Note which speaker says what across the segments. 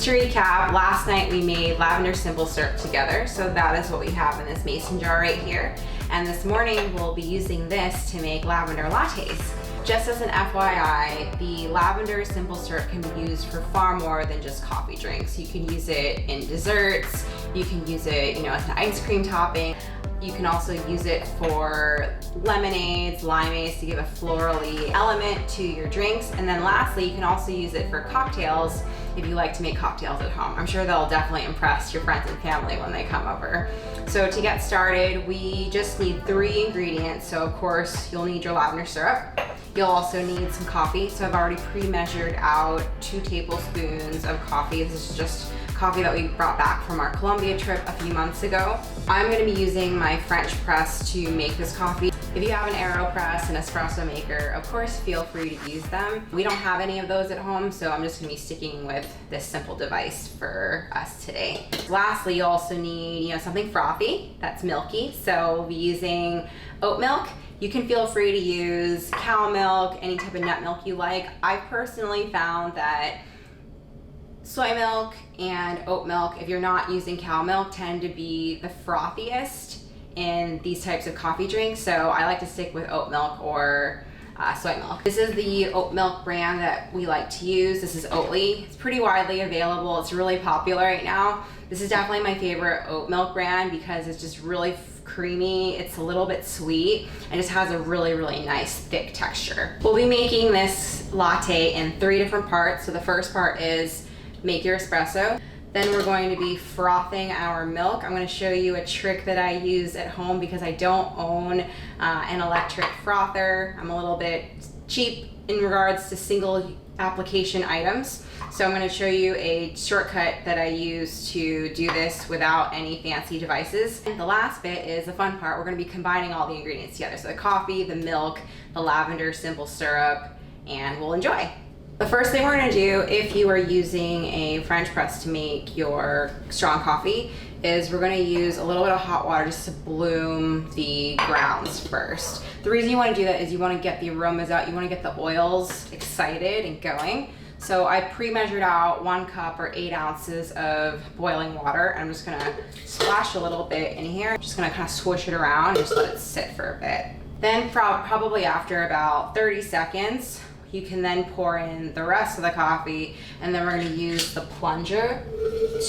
Speaker 1: Just to recap, last night we made lavender simple syrup together. So that is what we have in this mason jar right here. And this morning we'll be using this to make lavender lattes. Just as an FYI, the lavender simple syrup can be used for far more than just coffee drinks. You can use it in desserts, you can use it, as an ice cream topping. You can also use it for lemonades, limeades to give a florally element to your drinks. And then lastly, you can also use it for cocktails if you like to make cocktails at home. I'm sure they'll definitely impress your friends and family when they come over. So to get started, we just need 3 ingredients. So of course, you'll need your lavender syrup. You'll also need some coffee. So I've already pre-measured out 2 tablespoons of coffee. This is just coffee that we brought back from our Colombia trip a few months ago. I'm gonna be using my French press to make this coffee. If you have an AeroPress, an espresso maker, of course feel free to use them. We don't have any of those at home, so I'm just gonna be sticking with this simple device for us today. Lastly, you also need something frothy, that's milky. So we'll be using oat milk. You can feel free to use cow milk, any type of nut milk you like. I personally found that soy milk and oat milk, if you're not using cow milk, tend to be the frothiest in these types of coffee drinks. So I like to stick with oat milk or soy milk. This is the oat milk brand that we like to use. This is Oatly. It's pretty widely available. It's really popular right now. This is definitely my favorite oat milk brand because it's just really creamy. It's a little bit sweet and just has a really, really nice thick texture. We'll be making this latte in 3 different parts. So the first part is make your espresso. Then we're going to be frothing our milk. I'm going to show you a trick that I use at home because I don't own an electric frother. I'm a little bit cheap in regards to single application items. So I'm going to show you a shortcut that I use to do this without any fancy devices. And the last bit is the fun part. We're going to be combining all the ingredients together. So the coffee, the milk, the lavender simple syrup, and we'll enjoy. The first thing we're gonna do, if you are using a French press to make your strong coffee, is we're gonna use a little bit of hot water just to bloom the grounds first. The reason you wanna do that is you wanna get the aromas out, you wanna get the oils excited and going. So I pre-measured out 1 cup or 8 ounces of boiling water. I'm just gonna splash a little bit in here. I'm just gonna kind of swoosh it around and just let it sit for a bit. Then probably after about 30 seconds, you can then pour in the rest of the coffee, and then we're gonna use the plunger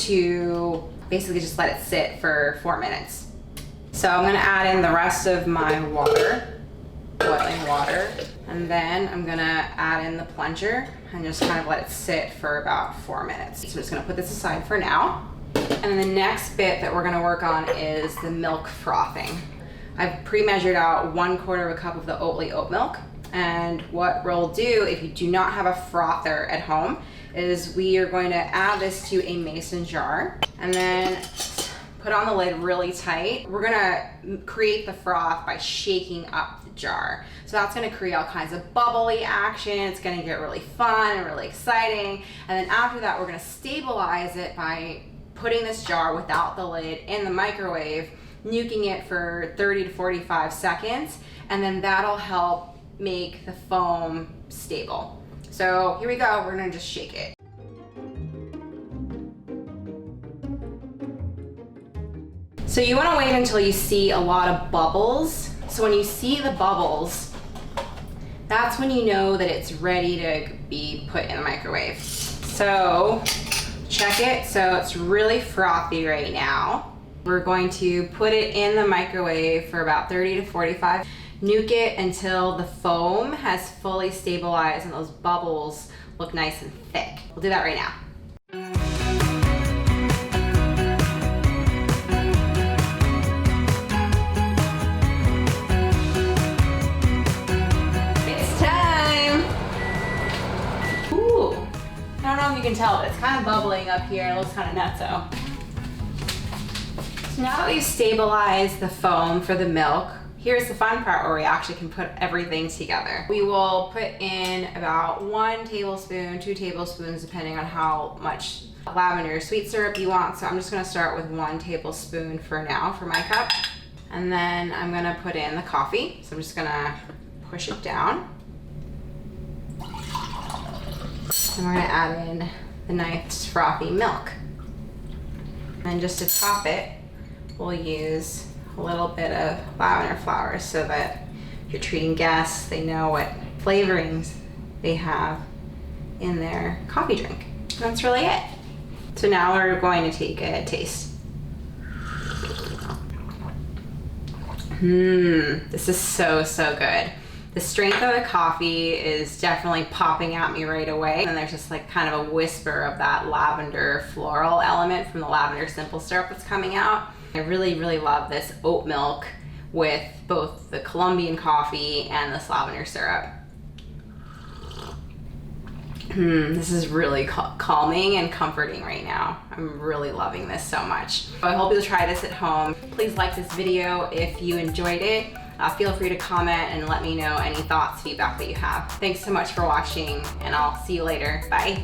Speaker 1: to basically just let it sit for 4 minutes. So I'm gonna add in the rest of my water, boiling water, and then I'm gonna add in the plunger and just kind of let it sit for about 4 minutes. So I'm just gonna put this aside for now. And the next bit that we're gonna work on is the milk frothing. I've pre-measured out 1/4 cup of the Oatly oat milk. And what we'll do if you do not have a frother at home is we are going to add this to a mason jar and then put on the lid really tight. We're gonna create the froth by shaking up the jar. So that's gonna create all kinds of bubbly action. It's gonna get really fun and really exciting. And then after that, we're gonna stabilize it by putting this jar without the lid in the microwave, nuking it for 30 to 45 seconds, and then that'll help make the foam stable. So here we go, we're gonna just shake it. So you wanna wait until you see a lot of bubbles. So when you see the bubbles, that's when you know that it's ready to be put in the microwave. So check it, so it's really frothy right now. We're going to put it in the microwave for about 30 to 45. Nuke it until the foam has fully stabilized and those bubbles look nice and thick. We'll do that right now. It's time! Ooh, I don't know if you can tell, but it's kind of bubbling up here. It looks kind of nutso. So now that we've stabilized the foam for the milk, here's the fun part where we actually can put everything together. We will put in about 1 tablespoon, 2 tablespoons, depending on how much lavender sweet syrup you want. So I'm just gonna start with 1 tablespoon for now for my cup. And then I'm gonna put in the coffee. So I'm just gonna push it down. And we're gonna add in the nice frothy milk. And just to top it, we'll use a little bit of lavender flowers so that if you're treating guests, they know what flavorings they have in their coffee drink. And that's really it. So now we're going to take a taste. This is so, so good. The strength of the coffee is definitely popping at me right away. And there's just like kind of a whisper of that lavender floral element from the lavender simple syrup that's coming out. I really, really love this oat milk with both the Colombian coffee and this lavender syrup. This is really calming and comforting right now. I'm really loving this so much. So I hope you'll try this at home. Please like this video if you enjoyed it. Feel free to comment and let me know any thoughts, feedback that you have. Thanks so much for watching, and I'll see you later. Bye.